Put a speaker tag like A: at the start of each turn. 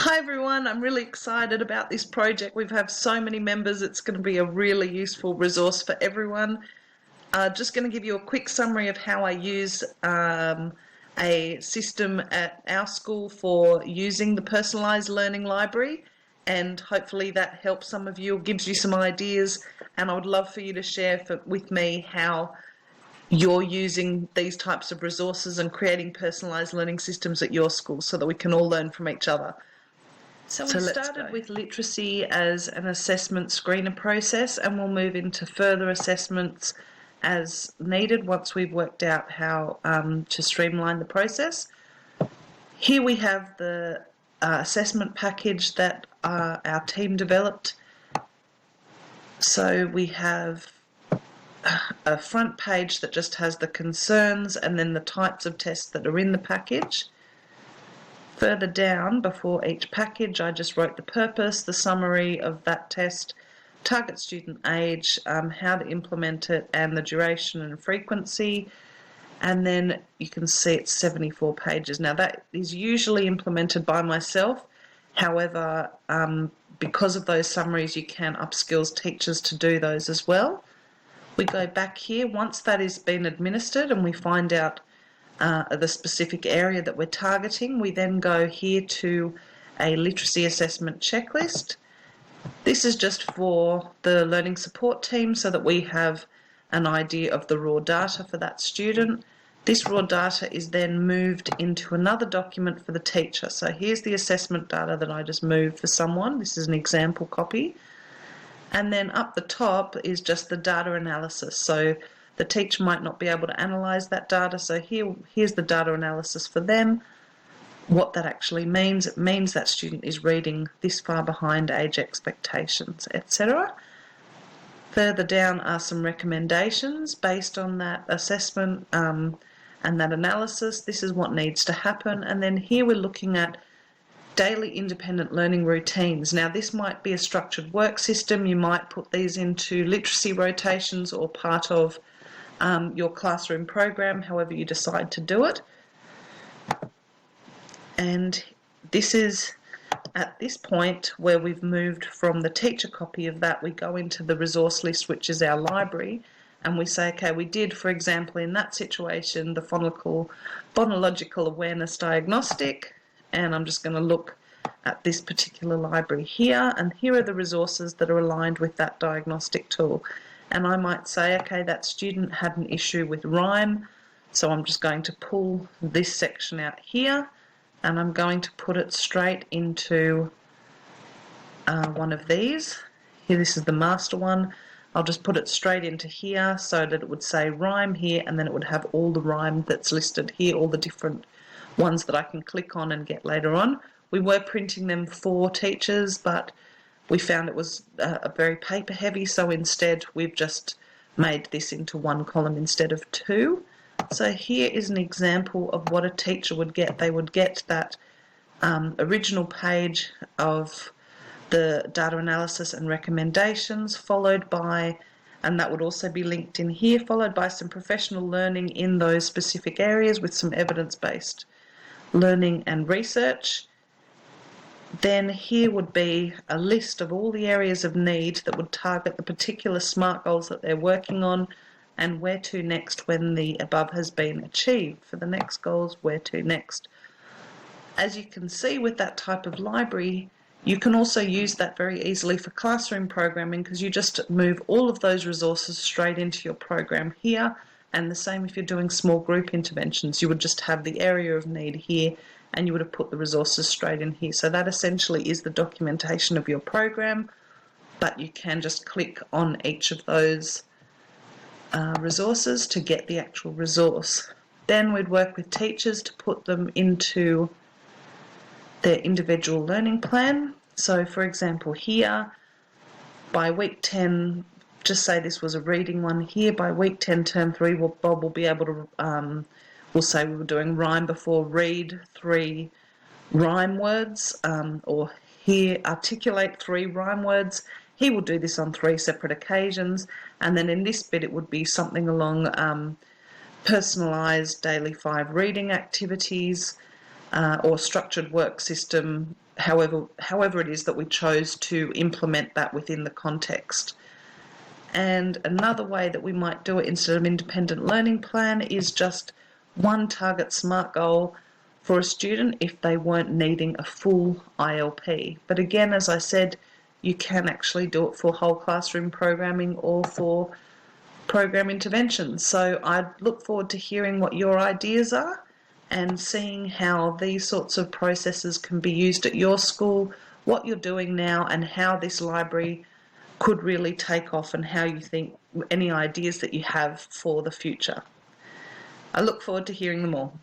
A: Hi everyone, I'm really excited about this project. We've had so many members, it's going to be a really useful resource for everyone. Just going to give you a quick summary of how I use a system at our school for using the Personalised Learning Library, and hopefully that helps some of you, gives you some ideas, and I would love for you to share with me how you're using these types of resources and creating personalised learning systems at your school so that we can all learn from each other. So we started with literacy as an assessment screener process, and we'll move into further assessments as needed once we've worked out how to streamline the process. Here we have the assessment package that our team developed. So we have a front page that just has the concerns and then the types of tests that are in the package. Further down, before each package, I just wrote the purpose, the summary of that test, target student age, how to implement it, and the duration and frequency. And then you can see it's 74 pages. Now that is usually implemented by myself. However, because of those summaries, you can upskill teachers to do those as well. We go back here. Once that has been administered and we find out the specific area that we're targeting, we then go here to a literacy assessment checklist. This is just for the learning support team so that we have an idea of the raw data for that student. This raw data is then moved into another document for the teacher. So here's the assessment data that I just moved for someone. This is an example copy. And then up the top is just the data analysis. So the teacher might not be able to analyse that data, so here's the data analysis for them. What that actually means, it means that student is reading this far behind age expectations, etc. Further down are some recommendations based on that assessment and that analysis. This is what needs to happen. And then here we're looking at daily independent learning routines. Now this might be a structured work system. You might put these into literacy rotations or part of your classroom program, however you decide to do it. And this is at this point where we've moved from the teacher copy of that, we go into the resource list, which is our library, and we say, okay, we did, for example, in that situation, the phonological awareness diagnostic, and I'm just going to look at this particular library here, and here are the resources that are aligned with that diagnostic tool. And I might say, okay, that student had an issue with rhyme, so I'm just going to pull this section out here, and I'm going to put it straight into one of these. Here, this is the master one. I'll just put it straight into here so that it would say rhyme here, and then it would have all the rhyme that's listed here, all the different ones that I can click on and get later on. We were printing them for teachers, but we found it was very paper heavy, so instead we've just made this into one column instead of two. So here is an example of what a teacher would get. They would get that original page of the data analysis and recommendations, followed by, and that would also be linked in here, followed by some professional learning in those specific areas with some evidence-based learning and research. Then here would be a list of all the areas of need that would target the particular SMART goals that they're working on, and where to next when the above has been achieved. For the next goals, where to next. As you can see with that type of library, you can also use that very easily for classroom programming, because you just move all of those resources straight into your program here, and the same if you're doing small group interventions. You would just have the area of need here, and you would have put the resources straight in here. So that essentially is the documentation of your program, but you can just click on each of those resources to get the actual resource. Then we'd work with teachers to put them into their individual learning plan. So for example here, by week 10, just say this was a reading one here, by week 10 term 3 Bob will be able to we'll say we were doing rhyme before read 3 rhyme words, or here articulate 3 rhyme words. He will do this on 3 separate occasions, and then in this bit it would be something along personalised daily 5 reading activities, or structured work system, however it is that we chose to implement that within the context. And another way that we might do it instead of independent learning plan is just one target SMART goal for a student if they weren't needing a full ILP. But again, as I said, you can actually do it for whole classroom programming or for program interventions. So I look forward to hearing what your ideas are and seeing how these sorts of processes can be used at your school, what you're doing now, and how this library could really take off, and how you think any ideas that you have for the future. I look forward to hearing them all.